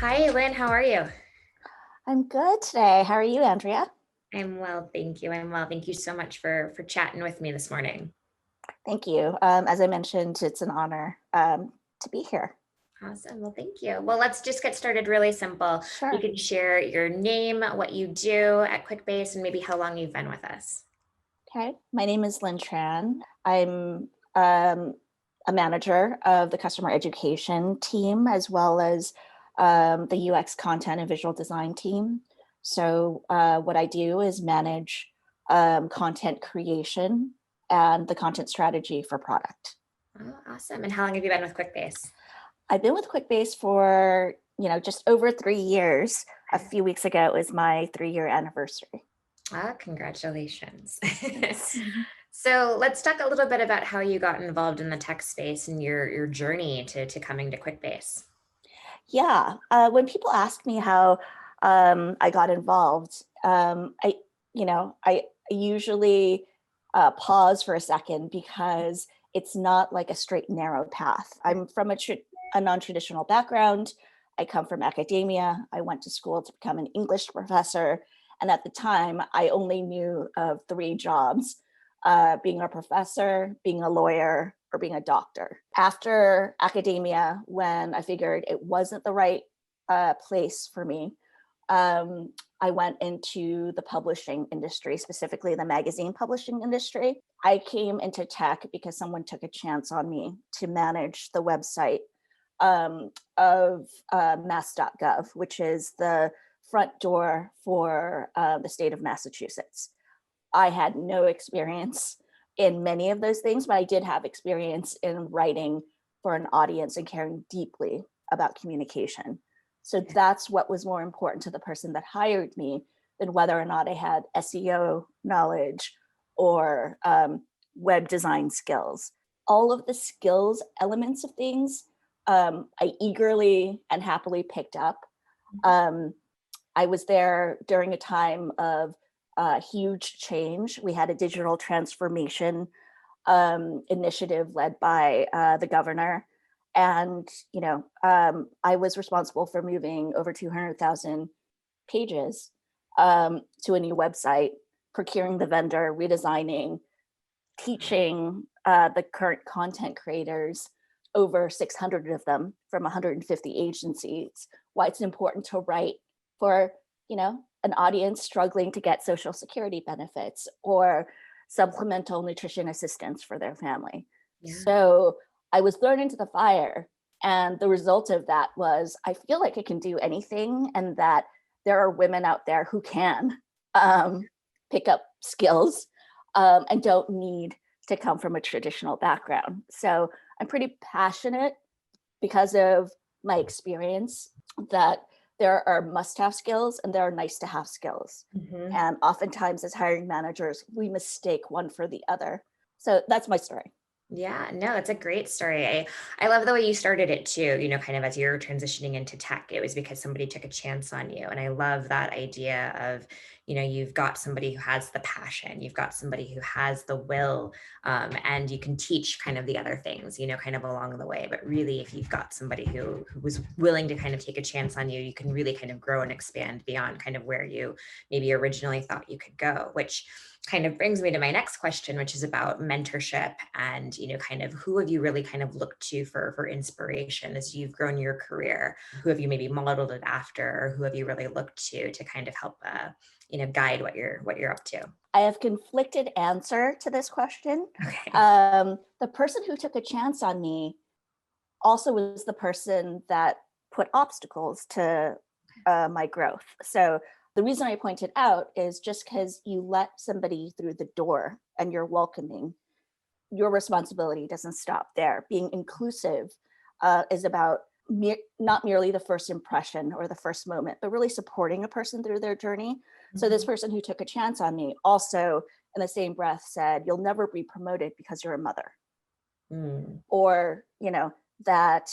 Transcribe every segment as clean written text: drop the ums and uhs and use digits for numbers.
Hi, Lynn. How are you? I'm good today. How are you, Andrea? I'm well, thank you. I'm well. Thank you so much for chatting with me this morning. Thank you. As I mentioned, it's an honor to be here. Awesome. Well, thank you. Well, let's just get started really simple. You Sure. can share your name, what you do at QuickBase, and maybe how long you've been with us. Okay. My name is Linh Tran. I'm a manager of the customer education team as well as the UX content and visual design team. So what I do is manage content creation and the content strategy for product. Oh, awesome. And how long have you been with QuickBase? I've been with QuickBase for, just over 3 years. A few weeks ago, it was my 3-year anniversary. Ah, congratulations. Thanks. So let's talk a little bit about how you got involved in the tech space and your journey to coming to QuickBase. Yeah. When people ask me how I got involved, I usually pause for a second because it's not like a straight and narrow path. I'm from a non-traditional background. I come from academia. I went to school to become an English professor. And at the time, I only knew of 3 jobs, being a professor, being a lawyer, or being a doctor. After academia, when I figured it wasn't the right place for me, I went into the publishing industry, specifically the magazine publishing industry. I came into tech because someone took a chance on me to manage the website of mass.gov, which is the front door for the state of Massachusetts. I had no experience in many of those things, but I did have experience in writing for an audience and caring deeply about communication. So that's what was more important to the person that hired me than whether or not I had SEO knowledge or web design skills. All of the skills elements of things, I eagerly and happily picked up. I was there during a time of huge change. We had a digital transformation initiative led by the governor. And, I was responsible for moving over 200,000 pages to a new website, procuring the vendor, redesigning, teaching the current content creators, over 600 of them from 150 agencies, why it's important to write for, an audience struggling to get Social Security benefits or supplemental nutrition assistance for their family. Yeah. So I was thrown into the fire. And the result of that was I feel like I can do anything and that there are women out there who can pick up skills and don't need to come from a traditional background. So I'm pretty passionate because of my experience that there are must-have skills and there are nice-to-have skills. Mhm. And oftentimes as hiring managers, we mistake one for the other. So that's my story. Yeah, no, it's a great story. I love the way you started it too, kind of as you're transitioning into tech. It was because somebody took a chance on you. And I love that idea of, you've got somebody who has the passion, you've got somebody who has the will, and you can teach kind of the other things, kind of along the way. But really, if you've got somebody who was willing to kind of take a chance on you, you can really kind of grow and expand beyond kind of where you maybe originally thought you could go, which kind of brings me to my next question, which is about mentorship and, kind of who have you really kind of looked to for inspiration as you've grown your career? Who have you maybe modeled it after, or who have you really looked to kind of help, guide what you're up to? I have conflicted answer to this question. Okay. The person who took a chance on me also was the person that put obstacles to my growth. So the reason I point it out is just because you let somebody through the door and you're welcoming, your responsibility doesn't stop there. Being inclusive is about not merely the first impression or the first moment, but really supporting a person through their journey. So this Mhm. person who took a chance on me also, in the same breath, said, "You'll never be promoted because you're a mother." Mm. Or, that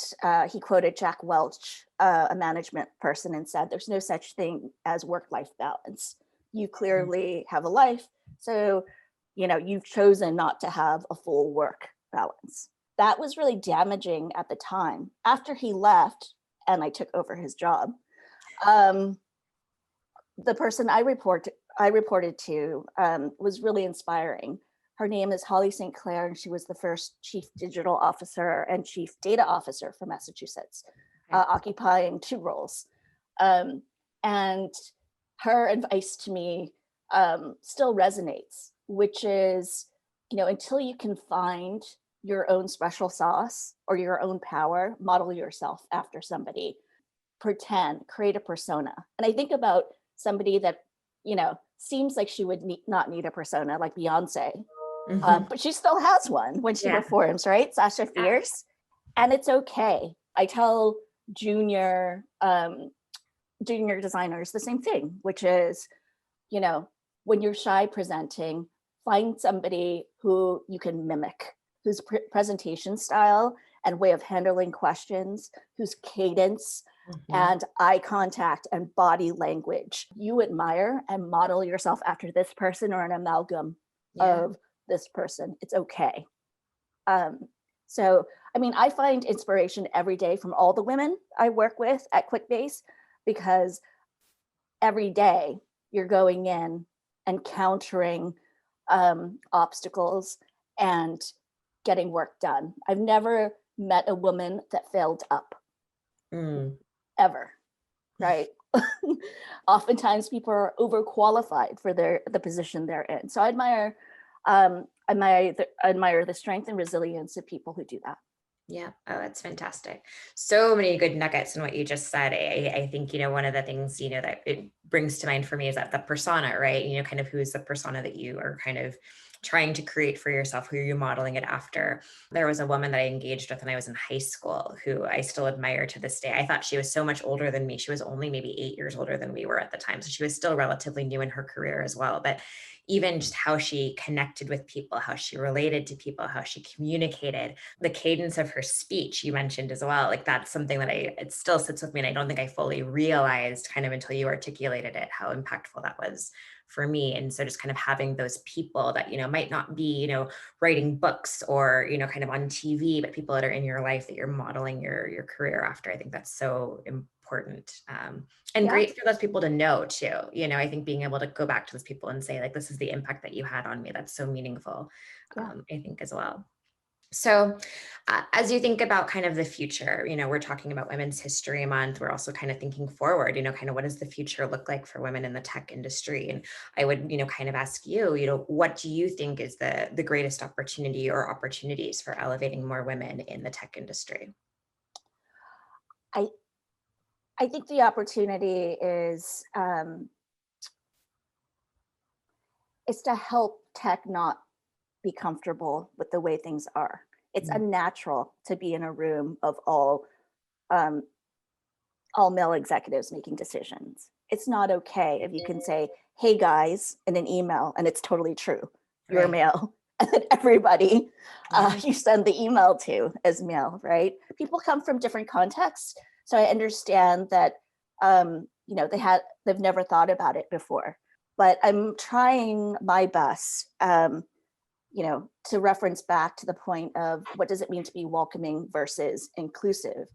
he quoted Jack Welch, a management person, and said, "There's no such thing as work-life balance. You clearly have a life, so you've chosen not to have a full work balance." That was really damaging at the time. After he left, and I took over his job. The person I reported to was really inspiring. Her name is Holly St. Clair, and she was the first chief digital officer and chief data officer for Massachusetts, occupying 2 roles. And her advice to me still resonates, which is, until you can find your own special sauce or your own power, model yourself after somebody, pretend, create a persona. And I think about somebody that, seems like she would not need a persona, like Beyonce, but she still has one when she performs, right? Sasha Fierce. And it's okay. I tell junior designers the same thing, which is, when you're shy presenting, find somebody who you can mimic, whose presentation style and way of handling questions, whose cadence and eye contact and body language you admire, and model yourself after this person or an amalgam of this person. It's okay. So, I find inspiration every day from all the women I work with at QuickBase, because every day you're going in, encountering obstacles and getting work done. I've never met a woman that failed up, ever, right? Oftentimes people are overqualified for the position they're in. So I admire the strength and resilience of people who do that. Yeah. Oh, that's fantastic. So many good nuggets in what you just said. I think, one of the things, that it brings to mind for me is that the persona, right? Kind of who's the persona that you are kind of trying to create for yourself, who you're modeling it after. There was a woman that I engaged with when I was in high school who I still admire to this day. I thought she was so much older than me. She was only maybe 8 years older than we were at the time. So she was still relatively new in her career as well. But even just how she connected with people, how she related to people, how she communicated, the cadence of her speech you mentioned as well. Like that's something that it still sits with me. And I don't think I fully realized kind of until you articulated it, how impactful that was for me. And so just kind of having those people that, might not be, writing books or, kind of on TV, but people that are in your life that you're modeling your career after. I think that's so important. And great for those people to know too. I think being able to go back to those people and say, like, this is the impact that you had on me. That's so meaningful, I think as well. So as you think about kind of the future, we're talking about Women's History Month. We're also kind of thinking forward, kind of what does the future look like for women in the tech industry? And I would, kind of ask you, what do you think is the greatest opportunity or opportunities for elevating more women in the tech industry? I think the opportunity is to help tech not be comfortable with the way things are. It's unnatural to be in a room of all male executives making decisions. It's not okay if you can say, "Hey guys," in an email, and it's totally true. You're male, and then everybody you send the email to is male, right? People come from different contexts, so I understand that they've never thought about it before. But I'm trying my best, to reference back to the point of what does it mean to be welcoming versus inclusive.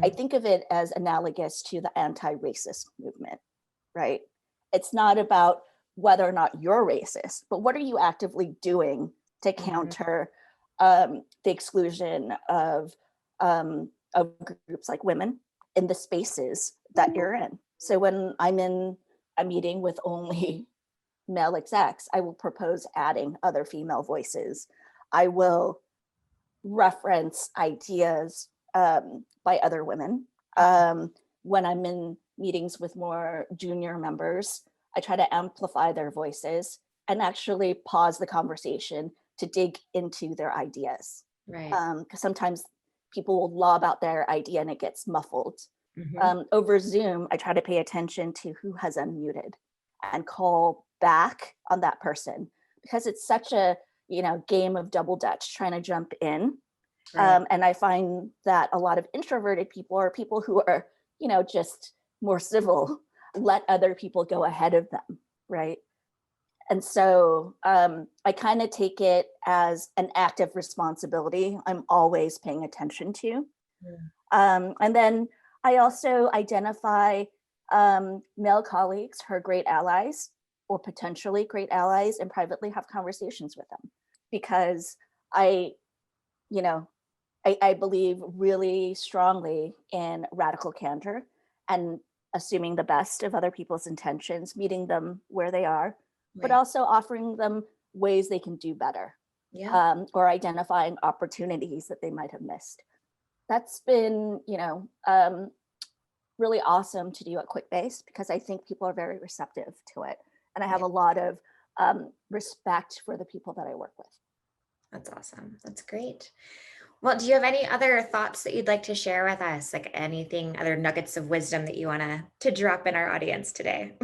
I think of it as analogous to the anti-racist movement, right? It's not about whether or not you're racist, but what are you actively doing to counter the exclusion of groups like women in the spaces that you're in. So when I'm in a meeting with only male execs, I will propose adding other female voices. I will reference ideas by other women. When I'm in meetings with more junior members, I try to amplify their voices and actually pause the conversation to dig into their ideas. Right. Because sometimes people will lob out their idea and it gets muffled. Over Zoom, I try to pay attention to who has unmuted and call back on that person, because it's such a game of double dutch trying to jump in. And I find that a lot of introverted people or people who are just more civil let other people go ahead of them, right? And so I kind of take it as an active responsibility I'm always paying attention to. And then I also identify male colleagues who are great allies or potentially great allies and privately have conversations with them, because I, you know, I believe really strongly in radical candor and assuming the best of other people's intentions, meeting them where they are, but Right. also offering them ways they can do better, Yeah. or identifying opportunities that they might have missed. That's been, really awesome to do at QuickBase because I think people are very receptive to it. And I have Yeah. a lot of respect for the people that I work with. That's awesome. That's great. Well, do you have any other thoughts that you'd like to share with us? Like anything, other nuggets of wisdom that you want to drop in our audience today?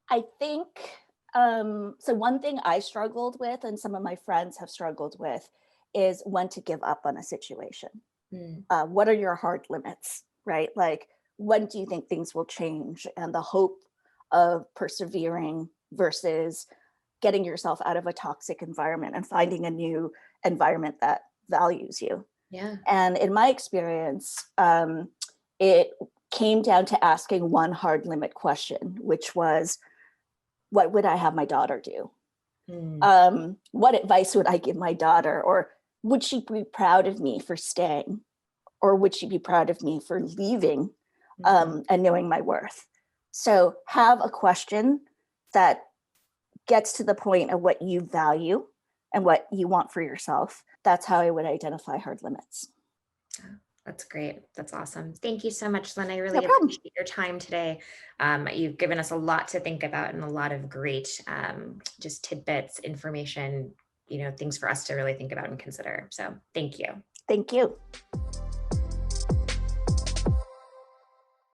I think so. One thing I struggled with, and some of my friends have struggled with, is when to give up on a situation. Mm, What are your hard limits, right? Like, when do you think things will change? And the hope of persevering versus getting yourself out of a toxic environment and finding a new environment that values you. yeah. And in my experience, it came down to asking one hard limit question, which was, what would I have my daughter do? Mm, What advice would I give my daughter? Or would she be proud of me for staying? Or would she be proud of me for leaving, mhm. and knowing my worth? So have a question that gets to the point of what you value and what you want for yourself. That's how I would identify hard limits. Oh, that's great. That's awesome. Thank you so much, Lynn. I No really problem. appreciate your time today. You've given us a lot to think about and a lot of great just tidbits, information, things for us to really think about and consider. So thank you. Thank you.